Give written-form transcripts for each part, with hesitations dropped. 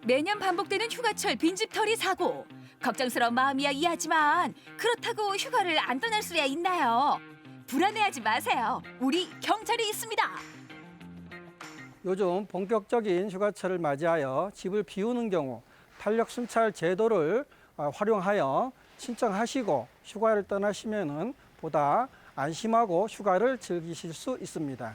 매년 반복되는 휴가철 빈집털이 사고. 걱정스러운 마음이야 이해하지만 그렇다고 휴가를 안 떠날 수야 있나요? 불안해하지 마세요. 우리 경찰이 있습니다. 요즘 본격적인 휴가철을 맞이하여 집을 비우는 경우 탄력 순찰 제도를 활용하여 신청하시고 휴가를 떠나시면은 보다 안심하고 휴가를 즐기실 수 있습니다.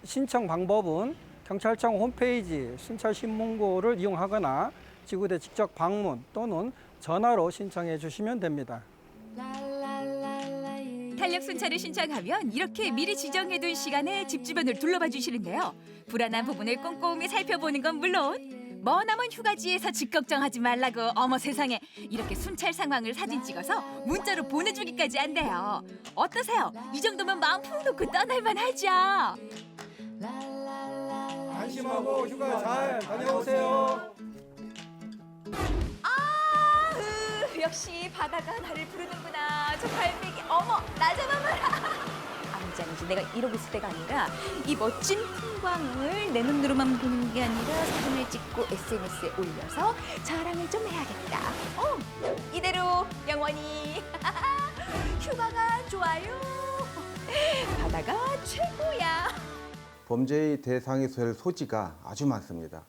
신청 방법은 경찰청 홈페이지 순찰 신문고를 이용하거나 지구대 직접 방문 또는 전화로 신청해 주시면 됩니다. 탄력 순찰을 신청하면 이렇게 미리 지정해둔 시간에 집 주변을 둘러봐 주시는데요. 불안한 부분을 꼼꼼히 살펴보는 건 물론 머나먼 휴가지에서 집 걱정하지 말라고 어머 세상에 이렇게 순찰 상황을 사진 찍어서 문자로 보내주기까지 한대요. 어떠세요? 이 정도면 마음 푹 놓고 떠날만 하죠. 안심하고 휴가 잘 다녀오세요. 역시 바다가 나를 부르는구나. 저 갈매기 어머 나 잡아봐라. 아니지 내가 이러고 있을 때가 아니라 이 멋진 풍광을 내 눈으로만 보는 게 아니라 사진을 찍고 SNS에 올려서 자랑을 좀 해야겠다. 이대로 영원히 휴가가 좋아요. 바다가 최고야. 범죄의 대상이 될 소지가 아주 많습니다.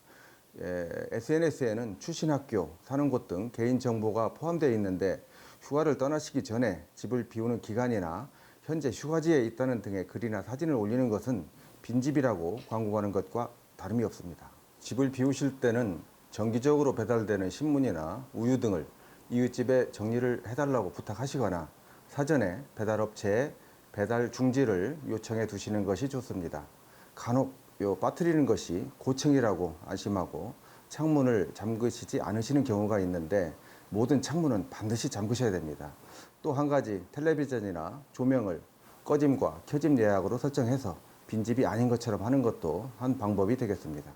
SNS에는 출신 학교, 사는 곳 등 개인정보가 포함되어 있는데 휴가를 떠나시기 전에 집을 비우는 기간이나 현재 휴가지에 있다는 등의 글이나 사진을 올리는 것은 빈집이라고 광고하는 것과 다름이 없습니다. 집을 비우실 때는 정기적으로 배달되는 신문이나 우유 등을 이웃집에 정리를 해달라고 부탁하시거나 사전에 배달업체에 배달 중지를 요청해 두시는 것이 좋습니다. 간혹 빠뜨리는 것이 고층이라고 안심하고 창문을 잠그시지 않으시는 경우가 있는데 모든 창문은 반드시 잠그셔야 됩니다. 또 한 가지 텔레비전이나 조명을 꺼짐과 켜짐 예약으로 설정해서 빈집이 아닌 것처럼 하는 것도 한 방법이 되겠습니다.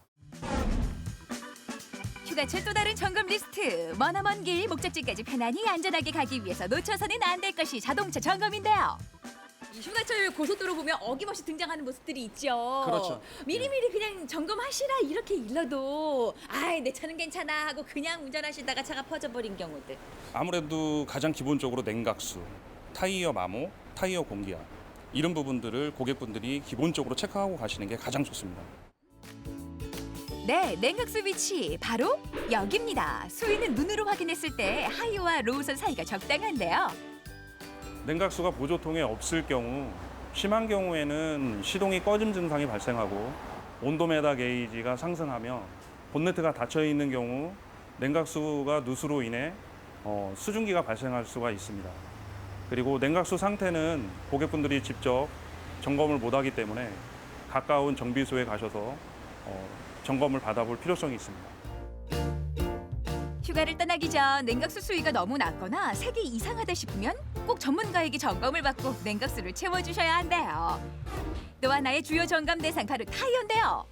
휴가철 또 다른 점검 리스트. 머나먼 길 목적지까지 편안히 안전하게 가기 위해서 놓쳐서는 안 될 것이 자동차 점검인데요. 이 휴가철 고속도로 보면 어김없이 등장하는 모습들이 있죠. 그렇죠. 미리미리 그냥 점검하시라 이렇게 일러도 아이 내 차는 괜찮아 하고 그냥 운전하시다가 차가 퍼져버린 경우들. 아무래도 가장 기본적으로 냉각수, 타이어 마모, 타이어 공기압 이런 부분들을 고객분들이 기본적으로 체크하고 가시는 게 가장 좋습니다. 네, 냉각수 위치 바로 여기입니다. 수위는 눈으로 확인했을 때 하이와 로우선 사이가 적당한데요. 냉각수가 보조통에 없을 경우 심한 경우에는 시동이 꺼짐 증상이 발생하고 온도메다 게이지가 상승하며 본네트가 닫혀 있는 경우 냉각수가 누수로 인해 수증기가 발생할 수가 있습니다. 그리고 냉각수 상태는 고객분들이 직접 점검을 못하기 때문에 가까운 정비소에 가셔서 점검을 받아볼 필요성이 있습니다. 휴가를 떠나기 전 냉각수 수위가 너무 낮거나 색이 이상하다 싶으면 꼭 전문가에게 점검을 받고 냉각수를 채워주셔야 한대요. 또 하나의 주요 점검 대상 바로 타이어인데요.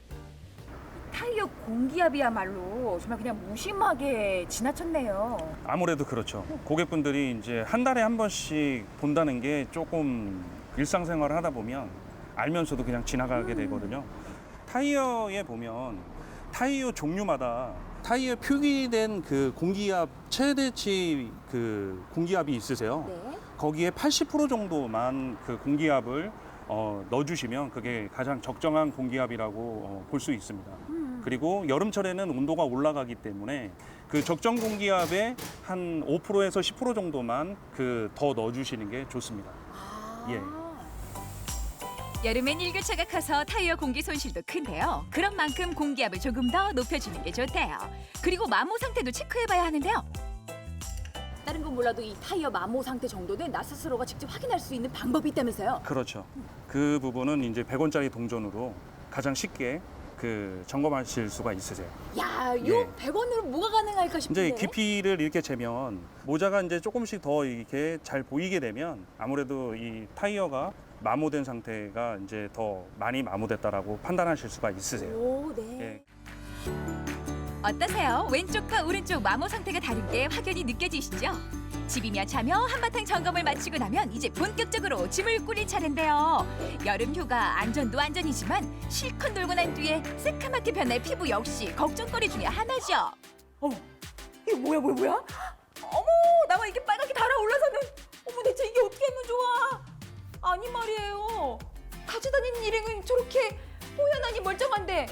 타이어 공기압이야말로 정말 그냥 무심하게 지나쳤네요. 아무래도 그렇죠. 고객분들이 이제 한 달에 한 번씩 본다는 게 조금 일상생활을 하다 보면 알면서도 그냥 지나가게 되거든요. 타이어에 보면 타이어 종류마다 타이어 표기된 그 공기압 최대치 그 공기압이 있으세요. 네. 거기에 80% 정도만 그 공기압을 넣어주시면 그게 가장 적정한 공기압이라고 볼 수 있습니다. 그리고 여름철에는 온도가 올라가기 때문에 그 적정 공기압의 한 5%에서 10% 정도만 그 더 넣어주시는 게 좋습니다. 예. 여름엔 일교차가 커서 타이어 공기 손실도 큰데요. 그런 만큼 공기압을 조금 더 높여주는 게 좋대요. 그리고 마모 상태도 체크해봐야 하는데요. 다른 건 몰라도 이 타이어 마모 상태 정도는 나 스스로가 직접 확인할 수 있는 방법이 있다면서요? 그렇죠. 그 부분은 이제 100원짜리 동전으로 가장 쉽게 그 점검하실 수가 있으세요. 야, 요 예. 100원으로 뭐가 가능할까 싶은데. 이제 깊이를 이렇게 재면 모자가 이제 조금씩 더 이렇게 잘 보이게 되면 아무래도 이 타이어가 마모된 상태가 이제 더 많이 마모됐다라고 판단하실 수가 있으세요. 오, 네. 예. 어떠세요? 왼쪽과 오른쪽 마모 상태가 다른 게 확연히 느껴지시죠? 집이며 차며 한바탕 점검을 마치고 나면 이제 본격적으로 짐을 꾸릴 차례인데요. 여름 휴가 안전도 안전이지만 실컷 놀고 난 뒤에 새카맣게 변할 피부 역시 걱정거리 중에 하나죠. 어머, 이게 뭐야? 어머, 나만 이렇게 빨갛게 달아올라서는 어머, 대체 이게 어떻게 하면 좋아? 아니 말이에요. 가져 다니는 일행은 저렇게 뽀얀하니 멀쩡한데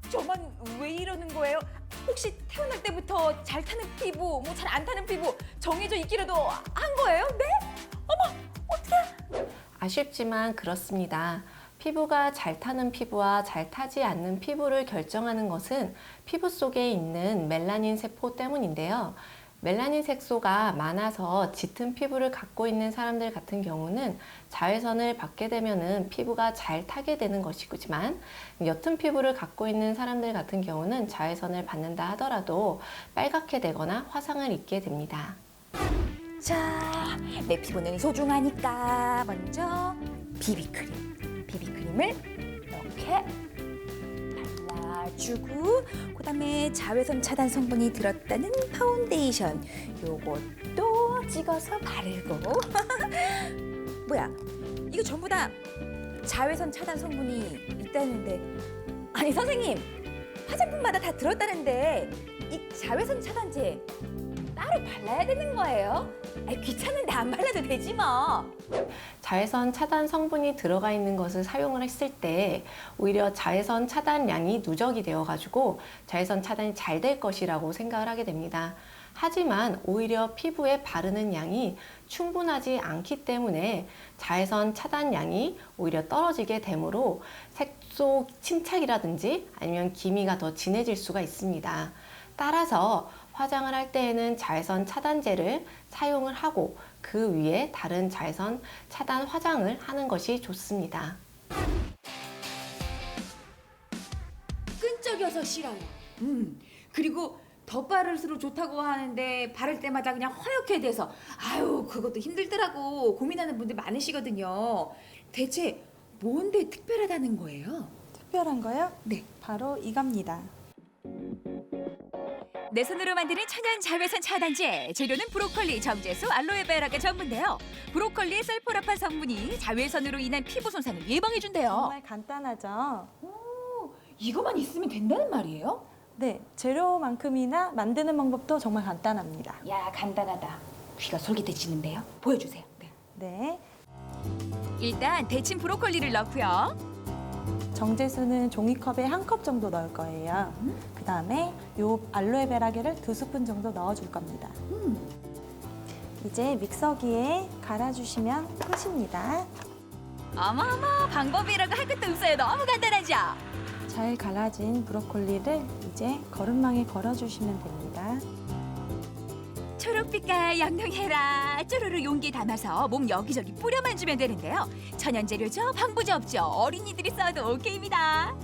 저만 왜 이러는 거예요? 혹시 태어날 때부터 잘 타는 피부, 뭐 잘 안 타는 피부 정해져 있기라도 한 거예요? 네? 어머, 어떡해? 아쉽지만 그렇습니다. 피부가 잘 타는 피부와 잘 타지 않는 피부를 결정하는 것은 피부 속에 있는 멜라닌 세포 때문인데요. 멜라닌 색소가 많아서 짙은 피부를 갖고 있는 사람들 같은 경우는 자외선을 받게 되면은 피부가 잘 타게 되는 것이지만 옅은 피부를 갖고 있는 사람들 같은 경우는 자외선을 받는다 하더라도 빨갛게 되거나 화상을 입게 됩니다. 자, 내 피부는 소중하니까 먼저 비비크림을 이렇게 발라주고 그다음에 자외선 차단 성분이 들었다는 파운데이션 요것도 찍어서 바르고 뭐야, 이거 전부 다 자외선 차단 성분이 있다는데 아니 선생님, 화장품마다 다 들었다는데 이 자외선 차단제 따로 발라야 되는 거예요? 아니, 귀찮은데 안 발라도 되지 뭐. 자외선 차단 성분이 들어가 있는 것을 사용을 했을 때 오히려 자외선 차단량이 누적이 되어 가지고 자외선 차단이 잘 될 것이라고 생각을 하게 됩니다. 하지만 오히려 피부에 바르는 양이 충분하지 않기 때문에 자외선 차단량이 오히려 떨어지게 되므로 색소 침착이라든지 아니면 기미가 더 진해질 수가 있습니다. 따라서 화장을 할 때에는 자외선 차단제를 사용을 하고 그 위에 다른 자외선 차단 화장을 하는 것이 좋습니다. 끈적여서 싫어요. 그리고 덧바를수록 좋다고 하는데 바를 때마다 그냥 허옇게 돼서 아유, 그것도 힘들더라고 고민하는 분들 많으시거든요. 대체 뭔데 특별하다는 거예요? 특별한 거요? 네. 바로 이겁니다. 내 손으로 만드는 천연 자외선 차단제. 재료는 브로콜리, 정제수, 알로에베라가 전부인데요. 브로콜리의 설포라판 성분이 자외선으로 인한 피부 손상을 예방해준대요. 정말 간단하죠? 이거만 있으면 된다는 말이에요? 네, 재료만큼이나 만드는 방법도 정말 간단합니다. 야, 간단하다. 귀가 솔깃해지는데요. 보여주세요. 네. 네, 일단 데친 브로콜리를 넣고요. 정제수는 종이컵에 1컵 정도 넣을 거예요. 그 다음에 요 알로에베라겔을 2스푼 정도 넣어줄 겁니다. 이제 믹서기에 갈아주시면 끝입니다. 어머어머, 방법이라고 할 것도 없어요. 너무 간단하죠? 잘 갈아진 브로콜리를 이제 거름망에 걸어주시면 됩니다. 초록빛깔 영롱해라. 쪼르르 용기에 담아서 몸 여기저기 뿌려만 주면 되는데요. 천연 재료죠, 방부제 없죠. 어린이들이 써도 오케이입니다.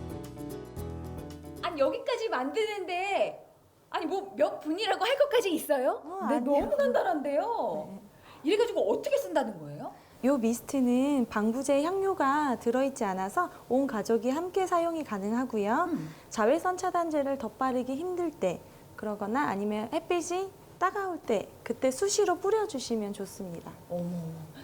아니, 여기까지 만드는데 아니 뭐 몇 분이라고 할 것까지 있어요? 네, 아니요. 너무 간단한데요. 네. 이래가지고 어떻게 쓴다는 거예요? 요 미스트는 방부제 향료가 들어있지 않아서 온 가족이 함께 사용이 가능하고요. 자외선 차단제를 덧바르기 힘들 때 그러거나 아니면 햇빛이 따가울 때 그때 수시로 뿌려주시면 좋습니다. 어머,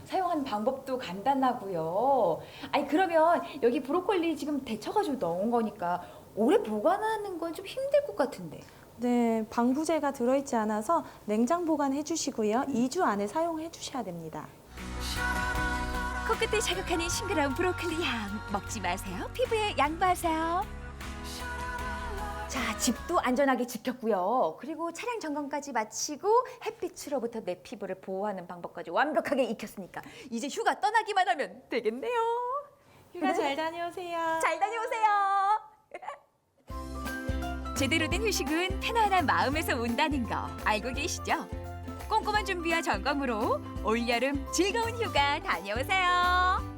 사용하는 방법도 간단하고요. 아니 그러면 여기 브로콜리 지금 데쳐가지고 넣은 거니까 오래 보관하는 건 좀 힘들 것 같은데. 네, 방부제가 들어있지 않아서 냉장 보관해 주시고요. 2주 안에 사용해 주셔야 됩니다. 코끝을 자극하는 싱그러운 브로콜리 향 먹지 마세요. 피부에 양보하세요. 자, 집도 안전하게 지켰고요. 그리고 차량 점검까지 마치고 햇빛으로부터 내 피부를 보호하는 방법까지 완벽하게 익혔으니까 이제 휴가 떠나기만 하면 되겠네요. 휴가 잘 다녀오세요. 잘 다녀오세요. 제대로 된 휴식은 편안한 마음에서 온다는 거 알고 계시죠? 꼼꼼한 준비와 점검으로 올여름 즐거운 휴가 다녀오세요.